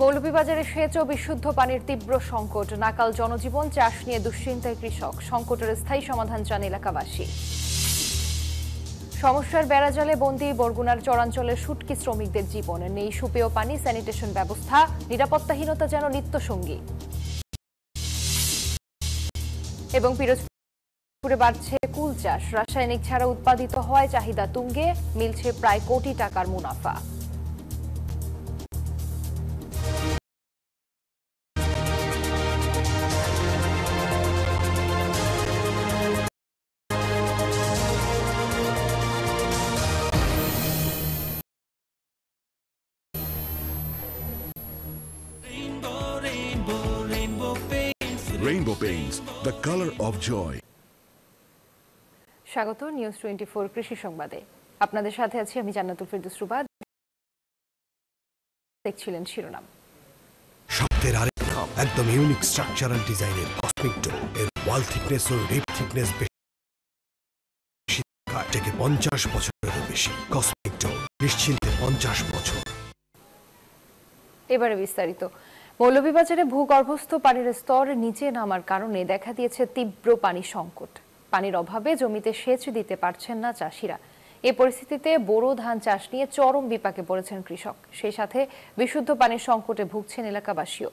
মৌলভীবাজারে সেচ ও বিশুদ্ধ পানির তীব্র সংকট, নাকাল জনজীবন, চাষ নিয়ে দুশ্চিন্তায় কৃষক, সংকটের স্থায়ী সমাধান চান এলাকাবাসী। সমস্যার বেড়াজালে বন্দী বরগুনার চরাঞ্চলের শুটকি শ্রমিকদের জীবন, নেই সুপেয় পানি, স্যানিটেশন ব্যবস্থা, নিরাপত্তাহীনতা যেন নিত্যসঙ্গী। এবং পিরোজপুরে বাড়ছে কুল চাষ, রাসায়নিক ছাড়া উৎপাদিত হওয়ায় চাহিদা তুঙ্গে, মিলছে প্রায় কোটি টাকার মুনাফা। Rainbow Paints, the color of joy. স্বাগত নিউজ 24 কৃষি সংবাদে। আপনাদের সাথে আছি আমি জান্নাতুল ফেরদৌস রুবা। দেখছিলেন শিরোনাম। শব্দের আরেক নাম, একদম ইউনিক স্ট্রাকচারাল ডিজাইনের কসমিক ডো। এর ওয়াল থিকনেস ও রিপ থিকনেস বেশি, থেকে 50 বছরেরও বেশি। কসমিক ডো, নিশ্চিন্তে 50 বছর। এবারে বিস্তারিত। মৌলভীবাজারে ভূগর্ভস্থ পানির স্তর নিচে নামার কারণে দেখা দিয়েছে তীব্র পানি সংকট। পানির অভাবে জমিতে সেচ দিতে পারছেন না চাষিরা। এই পরিস্থিতিতে বোরো ধান চাষ নিয়ে চরম বিপাকে পড়েছেন কৃষক, সেই সাথে বিশুদ্ধ পানির সংকটে ভুগছেন এলাকাবাসীও।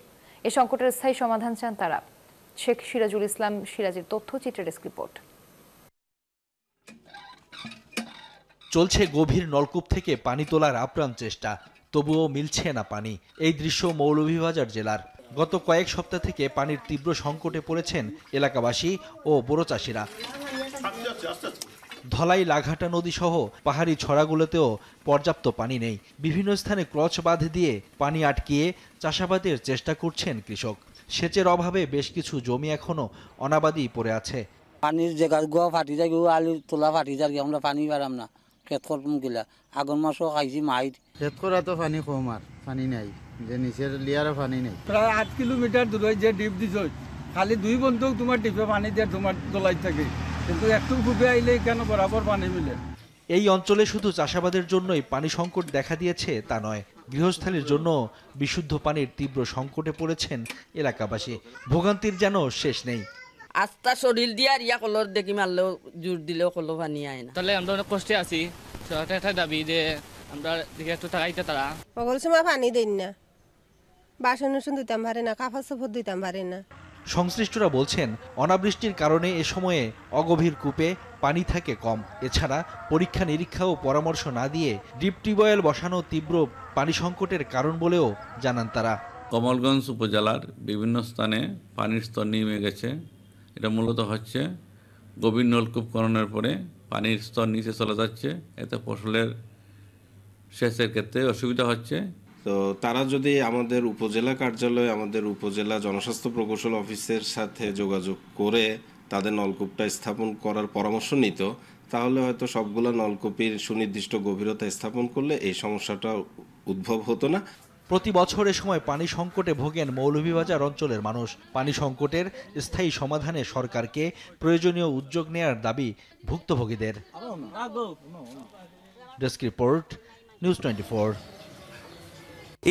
এই সংকটের স্থায়ী সমাধান চান তারা। শেখ সিরাজুল ইসলাম সিরাজের তথ্যচিত্রে ডেস্ক রিপোর্ট। চলছে গভীর নলকূপ থেকে পানি তোলার আপ্রাণ চেষ্টা, তবুও মিলছে না পানি। এই দৃশ্য মৌলভীবাজার জেলার। গত কয়েক সপ্তাহ থেকে পানির তীব্র সংকটে পড়েছেন এলাকাবাসী ও বোরো চাষিরা। ধলাই লাঘাটা নদী সহ পাহাড়ি ছড়াগুলোতেও পর্যাপ্ত পানি নেই। বিভিন্ন স্থানে ক্রচ বাঁধ দিয়ে পানি আটকিয়ে চাষাবাদের চেষ্টা করছেন কৃষক। সেচের অভাবে বেশ কিছু জমি এখনো অনাবাদি পড়ে আছে। পানির জায়গা গোয়া ফাটি যায়, আলু তোলা ফাটি যায়, আমরা পানি পারাম না। খেত করতাম গিলা আগুন মাসও খাইছি মাইর। খেত করা তো পানি কম, আর পানি নাই, যে নিচের লিয়ারও পানি নেই। প্রায় 8 কিলোমিটার দূরে যে ডিপ দিছ, খালি 2 বন্ধু তোমার ডিপে পানি দিয়ে তোমার দোলাই থাকে, কিন্তু একটু ডুবে আইলে কেন বরাবর পানি মিলে। এই অঞ্চলে শুধু চাষাবাদের জন্যই পানি সংকট দেখা দিয়েছে তা নয়, গৃহস্থালির জন্য বিশুদ্ধ পানির তীব্র সংকটে পড়েছেন এলাকাবাসী। ভোগান্তির যেন শেষ নেই। আস্তা শরীর দিয়ে আর ইয়া কলর দেখি মারলেও জোর দিলেও কলো পানি আয় না। তাহলে আমরা অনেক কষ্টে আছি। সরকারের একটা দাবি যে আমরা দিকে একটু তাকাইতে তারা সকল সময় পানি দেন না, বাসন দিতাম পারে না, কাপড় চোপড় দিতাম পারে না। সংশ্লিষ্টরা বলছেন অনাবৃষ্টির কারণে এ সময়ে অগভীর কূপে পানি থাকে কম। এছাড়া পরীক্ষা নিরীক্ষা ও পরামর্শ না দিয়ে ডিপ টিউবওয়েল বসানো তীব্র পানি সংকটের কারণ বলেও জানান তারা। কমলগঞ্জ উপজেলার বিভিন্ন স্থানে পানির স্তর নেমে গেছে। এটা মূলত হচ্ছে গভীর নলকূপ খননের পরে পানির স্তর নিচে চলে যাচ্ছে, এতে ফসলের সেচের ক্ষেত্রে অসুবিধা হচ্ছে। তো তারা যদি আমাদের উপজেলা কার্যালয়, আমাদের উপজেলা জনস্বাস্থ্য প্রকৌশল অফিসের সাথে যোগাযোগ করে তাদের নলকূপটা স্থাপন করার পরামর্শ নিত, তাহলে হয়তো সবগুলো নলকূপের সুনির্দিষ্ট গভীরতা স্থাপন করলে এই সমস্যাটা উদ্ভব হতো না। প্রতি বছর এ সময় পানি সংকটে ভোগেন মৌলভীবাজার অঞ্চলের মানুষ। পানি সংকটের স্থায়ী সমাধানে সরকারকে প্রয়োজনীয় উদ্যোগ নেয়ার দাবি ভুক্তভোগীদের। Desk report, news 24।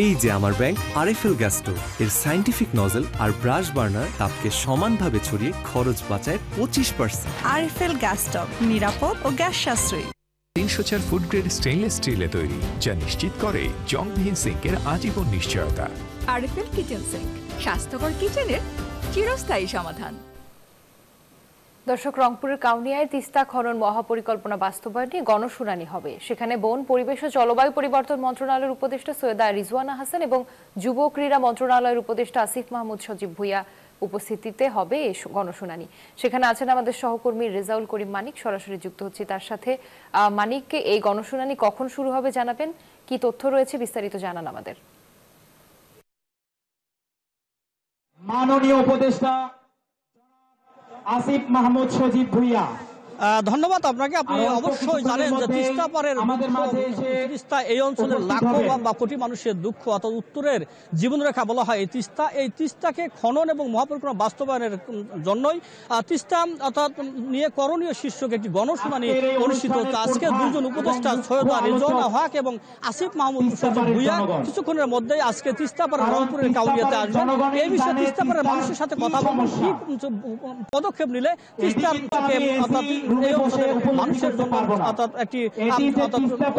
এই যে আমার ব্যাংক আরএফএল গ্যাস স্টোভ, এর সায়েন্টিফিক নজল আর ব্রাশ বার্নার তাপকে সমানভাবে ছড়িয়ে খরচ বাঁচায় 25%। আরএফএল গ্যাস স্টোভ নিরাপদ ও গ্যাস সাশ্রয়ী। 304 ফুড গ্রেড স্টেইনলেস স্টিলে তৈরি, যা নিশ্চিত করে জংবিহীন সিঙ্কের আজীবন নিশ্চয়তা। আরএফএল কিচেন সিঙ্ক, স্বাস্থ্যকর কিচেনের চিরস্থায়ী সমাধান। দর্শক, রংপুরের কাউনিয়ায় তিস্তা খনন মহাপরিকল্পনা বাস্তবায়নে গণশুনানি হবে। সেখানে বন, পরিবেশ ও জলবায়ু পরিবর্তন মন্ত্রণালয়ের উপদেষ্টা সৈয়দা রিজওয়ানা হাসান এবং যুব ক্রীড়া মন্ত্রণালয়ের উপদেষ্টা আসিফ মাহমুদ সজীব ভুইয়া উপস্থিতিতে হবে এই গণশুনানি। সেখানে আছেন আমাদের সহকর্মী রেজাউল করিম মানিক, সরাসরি যুক্ত হচ্ছে তার সাথে। মানিককে, এই গণশুনানি কখন শুরু হবে জানাবেন, কি তথ্য রয়েছে বিস্তারিত জানান আমাদের। মাননীয় উপদেষ্টা আসিফ মাহমুদ সজীব ভুইয়া ধন্যবাদ আপনাকে। আপনি অবশ্যই জানেন যে তিস্তা পারের তিস্তা এই অঞ্চলের লাখো বা কোটি মানুষের দুঃখ, অর্থাৎ উত্তরের জীবনরেখা বলা হয় এই তিস্তাকে খনন এবং মহাপরিকল্পনা বাস্তবায়নের জন্যই তিস্তা অর্থাৎ নিয়ে করণীয় শীর্ষক একটি গণশুনানি অনুষ্ঠিত হচ্ছে। আজকে দুজন উপদেষ্টা সৈয়দা রিজওয়ানা হক এবং আসিফ মাহমুদ ভূঁইয়া কিছুক্ষণের মধ্যেই আজকে তিস্তা পারের রংপুরের কাউনিয়াতে আসবেন। এই বিষয়ে তিস্তা পারের মানুষের সাথে কথা বলবেন, কি পদক্ষেপ নিলে তিস্তার অর্থাৎ এই অঞ্চলের মানুষের জন্য অর্থাৎ একটি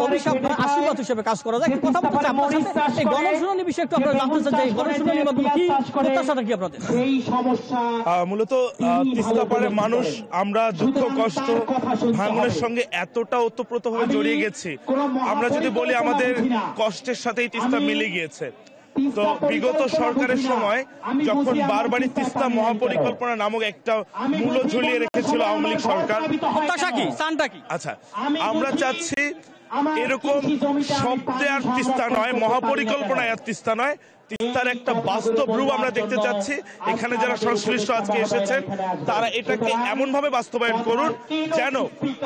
অভিশাপ আশীর্বাদ হিসেবে কাজ করা যায়। কথা বলতে চাই আপনার সাথে এই গণশুনানি বিষয়ে একটু আপনারা জানতে চান যে এই গণশুনানির মাধ্যমে কি প্রত্যাশাটা কি আপনাদের? মূলত তিস্তা পাড়ের মানুষ আমরা দুঃখ কষ্ট ভাঙনের সঙ্গে এতটা ওতপ্রোতভাবে জড়িয়ে গেছি, আমরা যদি বলি আমাদের কষ্টের সাথেই তিস্তা মিলে গিয়েছে। তো বিগত সরকারের সময় যখন বারবারই তিস্তা মহাপরিকল্পনা নামক একটা মূল্য ঝুলিয়ে রেখেছিল আওয়ামী লীগ সরকার, আচ্ছা আমরা চাচ্ছি এরকম শব্দে আর তিস্তা নয়, মহাপরিকল্পনায় আর তিস্তা নয়, তিস্তার একটা বাস্তব রূপ আমরা দেখতে চাচ্ছি। এখানে যারা সংশ্লিষ্ট আজকে এসেছেন তারা এটাকে এমন ভাবে বাস্তবায়ন করুন যেন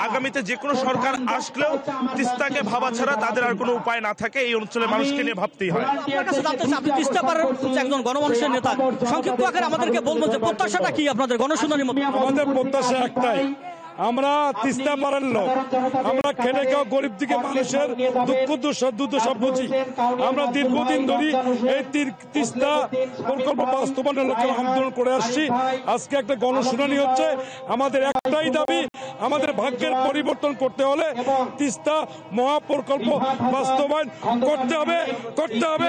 আগামীতে যে কোনো সরকার আসলেও তিস্তাকে ভাবা ছাড়া তাদের আর কোনো উপায় না থাকে। এই অঞ্চলের মানুষকে নিয়ে ভাবতেই হয়। তিস্তা পারের একজন গণমানুষের নেতা, সংক্ষিপ্ত আকারে আমাদেরকে বলবো যে প্রত্যাশাটা কি আপনাদের গণশুনানির মধ্যে? আমাদের প্রত্যাশা একটাই, আমরা তিস্তা পারের লোক, আমরা খেটে খাওয়া গরিব দিকে মানুষের দুঃখ দুর্দশা বুঝি। আমরা দীর্ঘদিন ধরে এই তিস্তা প্রকল্প বাস্তবায়নের লক্ষ্যে আন্দোলন করে আসছি। আজকে একটা গণশুনানি হচ্ছে। আমাদের একটাই দাবি, আমাদের ভাগ্যের পরিবর্তন করতে হলে তিস্তা মহাপ্রকল্প বাস্তবায়ন করতে হবে।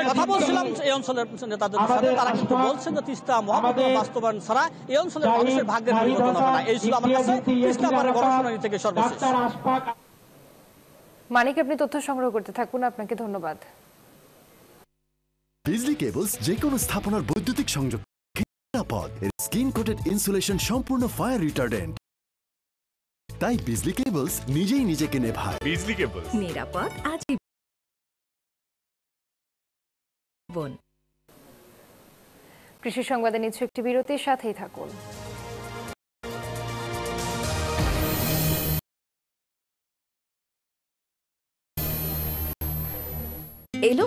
কথা বলছিলাম এই অঞ্চলের নেতাদের সাথে, তারা কিন্তু বলছেন যে তিস্তা মহাপ্রকল্প বাস্তবায়ন ছাড়া এই অঞ্চলের মানুষের ভাগ্যের পরিবর্তন হবে না। এই ছিল আমার কাছে তিস্তা মানিক, আপনি তথ্য সংগ্রহ করতে থাকুন, আপনাকে ধন্যবাদ। বিজলি কেবলস যে কোনো স্থাপনার বৈদ্যুতিক সংযোগ নিরাপদ, স্কিন কোটেড ইনসুলেশন সম্পূর্ণ ফায়ার রিটার্ডেন্ট, তাই বিজলি কেবলস নিজেই নিজেকে নেভায়। বিজলি কেবলস নিরাপদ আজীবন। কৃষি সংবাদে নিচ্ছে একটি বিরতির, সাথেই থাকুন। এলো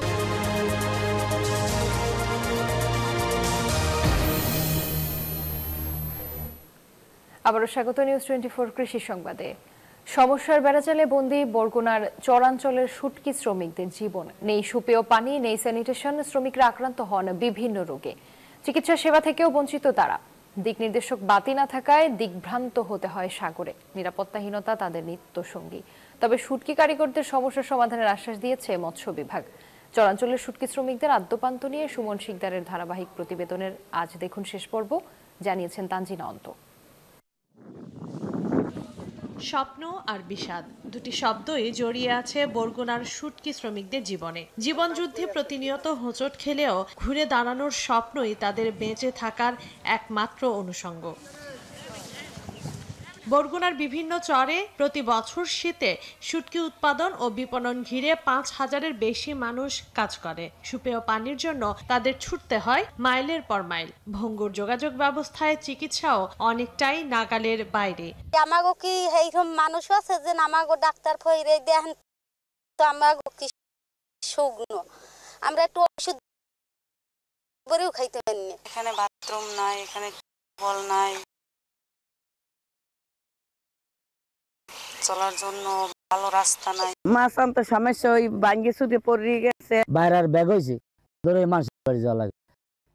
আবারও স্বাগত নিউজ 24 কৃষি সংবাদে। সমস্যার বেড়াজালে বন্দী বরগুনার চরাঞ্চলের শুটকি শ্রমিকদের জীবন। নেই সুপেয় পানি, নেই স্যানিটেশন, শ্রমিকরা আক্রান্ত হন বিভিন্ন রোগে, চিকিৎসা সেবা থেকেও বঞ্চিত তারা। দিক নির্দেশক বাতি না থাকায় দিকভ্রান্ত হতে হয় সাগরে, নিরাপত্তাহীনতা তাদের নিত্য সঙ্গী। তবে শুটকি কারিগরদের সমস্যার সমাধানের আশ্বাস দিয়েছে মৎস্য বিভাগ। চরাঞ্চলের শুটকি শ্রমিকদের আদ্যপান্ত নিয়ে সুমন শিকদারের ধারাবাহিক প্রতিবেদনের আজ দেখুন শেষ পর্ব, জানিয়েছেন তানজিনা অন্ত। স্বপ্ন আর বিষাদ দুটি শব্দই জড়িয়ে আছে বরগুনার শুটকি শ্রমিকদের জীবনে। জীবনযুদ্ধে প্রতিনিয়ত হোঁচট খেলেও ঘুরে দাঁড়ানোর স্বপ্নই তাদের বেঁচে থাকার একমাত্র অনুষঙ্গ। বরগুনার বিভিন্ন চরে প্রতি বছর শীতে শুটকি উৎপাদন ও বিপণন ঘিরে ৫,০০০-এর বেশি মানুষ কাজ করে। সুপেয় পানির জন্য তাদের ছুটতে হয় মাইলের পর মাইল। ভঙ্গুর যোগাযোগ ব্যবস্থায় চিকিৎসাও অনেকটাই নাগালের বাইরে। আমাগো কি এইরকম মানুষ আছে যে আমাগো ডাক্তার ফইরে দেখেন, তো আমাগো কি শুকনো, আমরা একটু ওষুধ পরেও খাইতে পারি না। এখানে বাথরুম নাই, এখানে বল নাই, চলার জন্য ভালো রাস্তা নাই। মাছ আনতে সমস্যা, ওই ভাঙ্গি ছুটে পড়ে গেছে, বাইরের ব্যাগ হয়েছে, দৌড়ে মানুষের বাড়ি যাওয়া লাগে,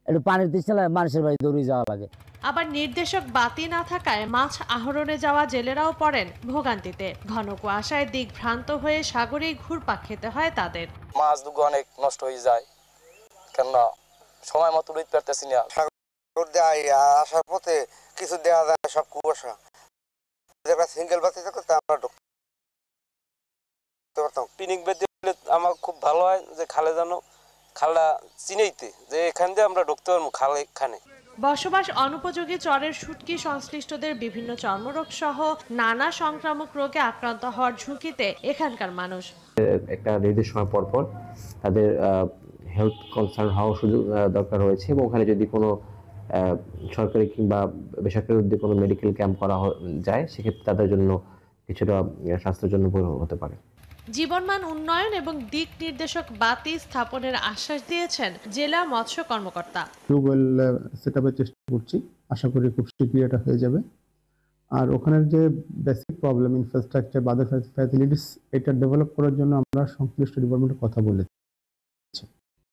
একটু পানির দিচ্ছে মানুষের বাড়ি দৌড়ে যাওয়া লাগে। আবার নির্দেশক বাতি না থাকায় মাছ আহরণে যাওয়া জেলেরাও পড়েন ভোগান্তিতে। ঘন কুয়াশায় দিক ভ্রান্ত হয়ে সাগরেই ঘুরপাক খেতে হয় তাদের। মাছ দুগো অনেক নষ্ট হয়ে যায়, কেননা সময় মতো উড়তে পারতেছি না। সাগর দেয় আসার পথে কিছু দেওয়া যায়, সব কুয়াশা। সিঙ্গেল বাতি থাকতে আমরা ঢুকতে পারতাম। পিকনিক বেদি হলে আমার খুব ভালো হয় যে খালে যেন খালটা চিনেইতে, যে এখান দিয়ে আমরা ঢুকতে পারবো খালে খানে। বসবাস অনুপযোগী চরের শুটকি সংশ্লিষ্টদের বিভিন্ন চর্মরোগ সহ নানা সংক্রামক রোগে আক্রান্ত হওয়ার ঝুঁকিতে এখানকার মানুষ। একটা নির্দিষ্ট সময় পর পর তাদের হেলথ কনসার্ন হওয়ার সুযোগ দরকার রয়েছে, এবং ওখানে যদি কোনো সরকারি কিংবা বেসরকারি উদ্যোগে কোনো মেডিকেল ক্যাম্প করা যায়, সেক্ষেত্রে তাদের জন্য কিছুটা স্বাস্থ্যের জন্য উপকার হতে পারে। জীবনমান উন্নয়ন এবং দিক নির্দেশক বাতি স্থাপনের আশ্বাস দিয়েছেন জেলা মৎস্য কর্মকর্তা। টিউবওয়েল সেটআপের চেষ্টা করছি, আশা করি খুব শীঘ্রই এটা হয়ে যাবে। আর ওখানের যে বেসিক প্রবলেম ইনফ্রাস্ট্রাকচার বা ফ্যাসিলিটিস, এটা ডেভেলপ করার জন্য আমরা সংশ্লিষ্ট ডিপার্টমেন্টে কথা বলেছি।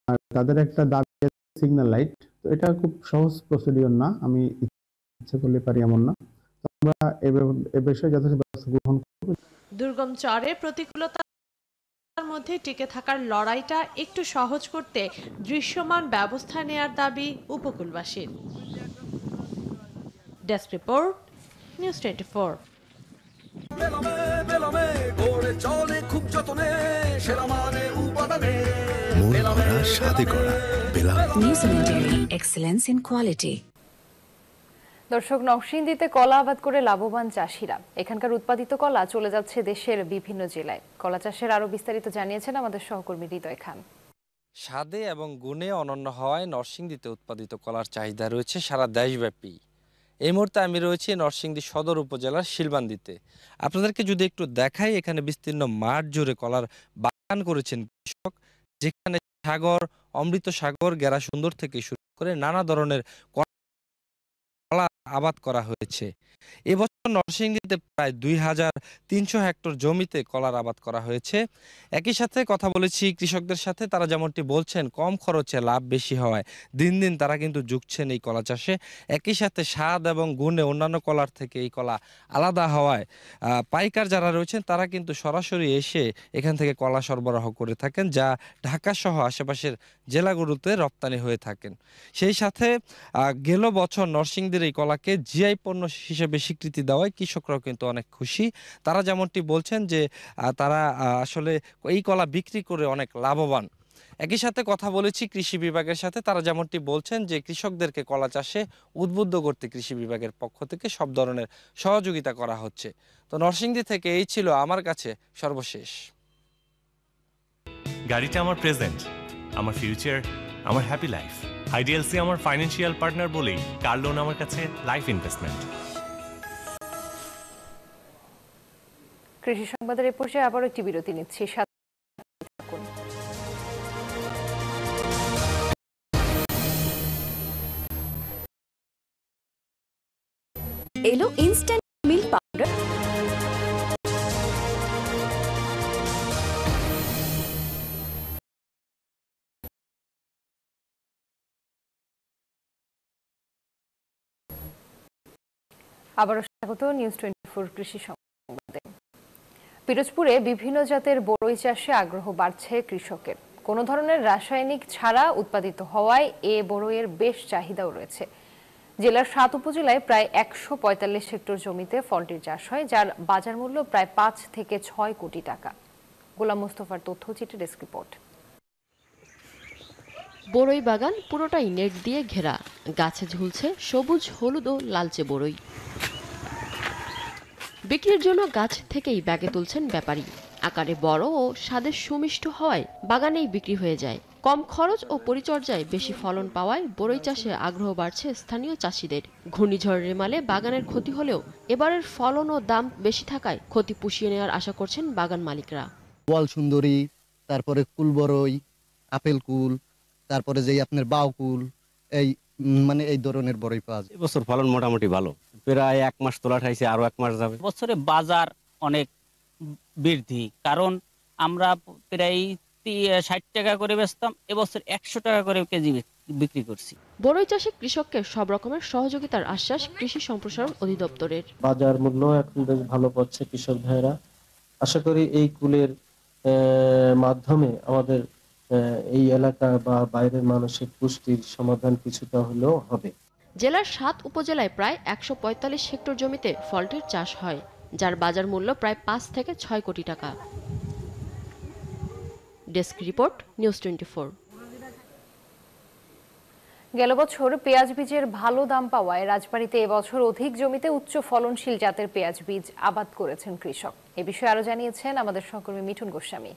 আর তাদের একটা দাবি সিগন্যাল লাইট, তো এটা খুব সহজ প্রসিডিওর না, আমি ইচ্ছে করলে পারি এমন না। তো আমরা এ বিষয়ে যথেষ্ট ব্যবস্থা গ্রহণ করব। দুর্গম চরে প্রতিকূলতার মধ্যে টিকে থাকার লড়াইটা একটু সহজ করতে দৃশ্যমান ব্যবস্থা নেয়ার দাবি উপকূলবাসীর। Desk report, news 24। দর্শক, নরসিংদীতে কলা আবাদ করে লাভবান চাষিরা। এখানকার উৎপাদিত কলা চলে যাচ্ছে দেশের বিভিন্ন জেলায়। কলা চাষের আরো বিস্তারিত জানিয়েছেন আমাদের সহকর্মী হৃদয় খান। স্বাদে এবং গুণে অনন্য হওয়ায় নরসিংদীতে উৎপাদিত কলার চাহিদা রয়েছে সারা দেশব্যাপী। এই মুহূর্তে আমি রয়েছি নরসিংদী সদর উপজেলার শিলবান্দিতে। আপনাদেরকে যদি একটু দেখাই, এখানে বিস্তীর্ণ মাঠ জুড়ে কলার বাগান করেছেন কৃষক, যেখানে সাগর, অমৃত সাগর, গেরা সুন্দর থেকে শুরু করে নানা ধরনের কলা আবাদ করা হয়েছে। এবছর নরসিংদীতে প্রায় 2300 হেক্টর জমিতে কলার আবাদ করা হয়েছে। একই সাথে কথা বলেছি কৃষকদের সাথে, তারা যেমনটি বলছেন কম খরচে লাভ বেশি হওয়ায় দিন দিন তারা কিন্তু ঝুঁকছেন এই কলা চাষে। একই সাথে স্বাদ এবং গুণে অন্যান্য কলার থেকে এই কলা আলাদা হওয়ায় পাইকার যারা রয়েছেন তারা কিন্তু সরাসরি এসে এখান থেকে কলা সরবরাহ করে থাকেন, যা ঢাকা সহ আশেপাশের জেলাগুলোতে রপ্তানি হয়ে থাকেন। সেই সাথে গেল বছর নরসিংদীর এই কলাকে জিআই পণ্য হিসেবে স্বীকৃতি দেওয়ায় কৃষকরাও কিন্তু অনেক খুশি। তারা যেমনটি বলছেন যে তারা আসলে এই কলা বিক্রি করে অনেক লাভবান। একই সাথে কথা বলেছি কৃষি বিভাগের সাথে, তারা যেমনটি বলছেন যে কৃষকদেরকে কলা চাষে উদ্বুদ্ধ করতে কৃষি বিভাগের পক্ষ থেকে সব ধরনের সহযোগিতা করা হচ্ছে। তো নরসিংদী থেকে এই ছিল আমার কাছে সর্বশেষ। গাড়িটা আমার প্রেজেন্ট, আমার ফিউচার, আমার হ্যাপি লাইফ। আইডিএলসি আমার ফাইন্যান্সিয়াল পার্টনার বলেই কার লোন আমার কাছে লাইফ ইনভেস্টমেন্ট। কৃষি সংবাদের এ পর্যায়ে আবারও একটি বিরতি নিচ্ছি। এলো ইনস্ট্যান্ট মিল্ক পাউডার। আবারও স্বাগত নিউজ 24 কৃষি সংবাদে। পিরোজপুরে বিভিন্ন জাতের বড়ই চাষে আগ্রহ বাড়ছে কৃষকের। কোনো ধরনের রাসায়নিক ছাড়া উৎপাদিত হওয়ায় এ বড়ইয়ের বেশ চাহিদাও রয়েছে। জেলার 7 উপজেলায় প্রায় 145 হেক্টর জমিতে ফলটির চাষ হয়, যার বাজার মূল্য প্রায় 5 থেকে 6 কোটি টাকা। গোলাম মোস্তফার তথ্যচিত্রে ডেস্ক রিপোর্ট। বড়ই বাগান পুরোটাই নেট দিয়ে ঘেরা, গাছে ঝুলছে সবুজ, হলুদ ও লালচে বড়ই। বিক্রির জন্য গাছ থেকেই ব্যাগে তুলছেন ব্যাপারী। আকারে বড় ও স্বাদে সুমিষ্ট হওয়ায় বাগানেই বিক্রি হয়ে যায়। কম খরচ ও পরিচর্যায় বেশি ফলন পাওয়ায় বড়ই চাষে আগ্রহ বাড়ছে স্থানীয় চাষিদের। ঘূর্ণিঝড় রেমালে বাগানের ক্ষতি হলেও এবারের ফলন ও দাম বেশি থাকায় ক্ষতি পুষিয়ে নেওয়ার আশা করছেন বাগান মালিকরা। বল সুন্দরী, তারপরে কুল বড়ই, আপেল কুল, তারপরে যেই আপনার বাউ কুল, এই মানে এই ধরনের বড়ই পাওয়া যায়। এবছর ফলন মোটামুটি ভালো, প্রায় 1 মাস তোলা খাইছে, আরো 1 মাস যাবে। বছরে বাজার অনেক বৃদ্ধি, কারণ আমরা প্রায় 60 টাকা করে বেচতাম, এবছর 100 টাকা করে কেজি বিক্রি করছি। বড়ই চাষে কৃষককে সব রকমের সহযোগিতার আশ্বাস কৃষি সম্প্রসারণ অধিদপ্তরের। বাজার মূল্য এখন বেশ ভালো পাচ্ছে কৃষক ভাইরা। আশা করি এই কুলের মাধ্যমে আমাদের এই এলাকা বা বাইরের মানুষের পুষ্টির সমাধান কিছুটা হলেও হবে। জেলার 7 উপজেলায় প্রায় 145 হেক্টর জমিতে ফলটির চাষ হয়, যার বাজার মূল্য প্রায় 5 থেকে 6 কোটি টাকা। Desk report, news 24। গেল বছর পেঁয়াজ বীজের ভালো দাম পাওয়ায় রাজবাড়ীতে এবছর অধিক জমিতে উচ্চ ফলনশীল জাতের পেঁয়াজ বীজ আবাদ করেছেন কৃষক। এ বিষয়ে আরো জানিয়েছেন আমাদের সহকর্মী মিঠুন গোস্বামী।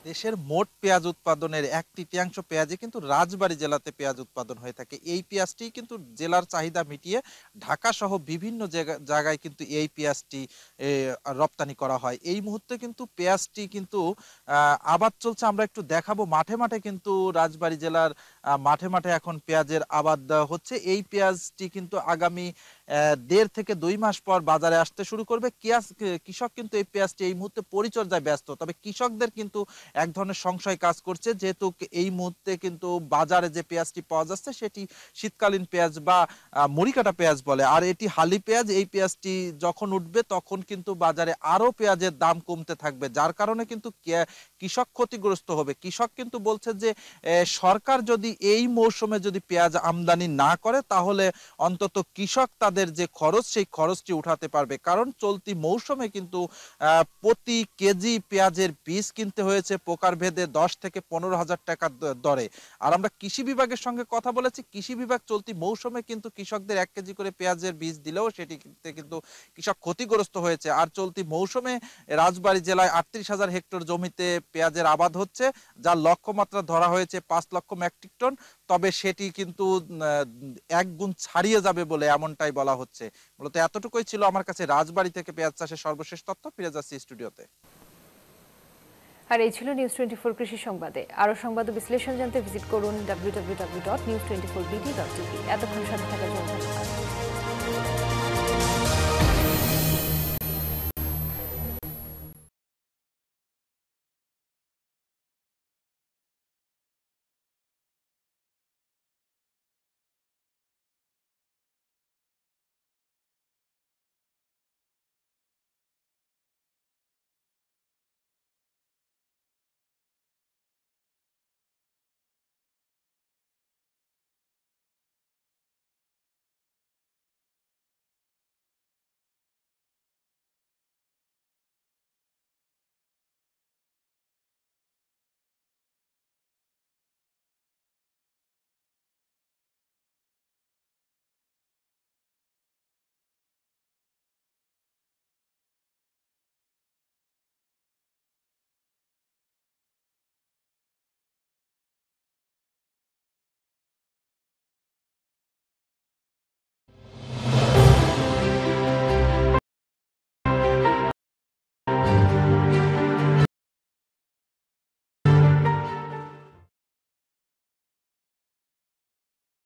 দেশের মোট পেঁয়াজ উৎপাদনের 1/3 পেঁয়াজে কিন্তু রাজবাড়ী জেলাতে পেঁয়াজ উৎপাদন হয়ে থাকে। এই পেঁয়াজটি কিন্তু জেলার চাহিদা মিটিয়ে ঢাকা সহ বিভিন্ন জায়গায় কিন্তু এই পেঁয়াজটি রপ্তানি করা হয়। এই মুহূর্তে কিন্তু পেঁয়াজটি কিন্তু আবাদ চলছে, আমরা একটু দেখাবো। মাঠে মাঠে কিন্তু রাজবাড়ী জেলার মাঠে মাঠে এখন পেঁয়াজের আবাদ হচ্ছে। এই পেঁয়াজটি কিন্তু আগামী 1.5 থেকে 2 মাস পর বাজারে আসতে শুরু করবে। কৃষক কিন্তু এই পেঁয়াজটি এই মুহূর্তে পরিচর্যায় ব্যস্ত। তবে কৃষকদের কিন্তু এক ধরনের সংশয় কাজ করছে, যেহেতু এই মুহূর্তে কিন্তু বাজারে যে পেঁয়াজটি পাওয়া যাচ্ছে সেটি শীতকালীন পেঁয়াজ বা মুড়িকাটা পেঁয়াজ বলে, আর এটি হালি পেঁয়াজ। এই পেঁয়াজটি যখন উঠবে তখন কিন্তু বাজারে আরো পেঁয়াজের দাম কমতে থাকবে, যার কারণে কিন্তু কৃষক ক্ষতিগ্রস্ত হবে। কৃষক কিন্তু বলছে যে সরকার যদি এই মৌসুমে যদি পেঁয়াজ আমদানি না করে তাহলে অন্তত কৃষক তাদের যে খরচ সেই খরচটি উঠাতে পারবে। কারণ চলতি মৌসুমে কিন্তু প্রতি কেজি পেঁয়াজের বীজ কিনতে হয়েছে প্রকার ভেদে 10 থেকে 15,000 টাকা দরে। আর আমরা কৃষি বিভাগের সঙ্গে কথা বলেছি, কৃষি বিভাগ চলতি মৌসুমে কিন্তু কৃষকদের 1 কেজি করে পেঁয়াজের বীজ দিলেও সেটি কিন্তু কৃষক ক্ষতিগ্রস্ত হয়েছে। আর চলতি মৌসুমে রাজবাড়ী জেলায় 38,000 হেক্টর জমিতে পেঁয়াজের আবাদ হচ্ছে, যার লক্ষ্যমাত্রা ধরা হয়েছে 5 লক্ষ মেট্রিক টন। তবে সেটি কিন্তু 1 গুণ ছাড়িয়ে যাবে বলে এমনটাই বলা হচ্ছে। মূলত এতটুকুই ছিল আমার কাছে রাজবাড়ী থেকে পেঁয়াজ চাষের সর্বশেষ তথ্য। ফিরে যাচ্ছি স্টুডিওতে। আর এই ছিল নিউজ 24 কৃষি সংবাদে। আরো সংবাদ বিশ্লেষণ জানতে ভিজিট করুন www.news24bd.tv। এতক্ষণ সাথে থাকার জন্য ধন্যবাদ।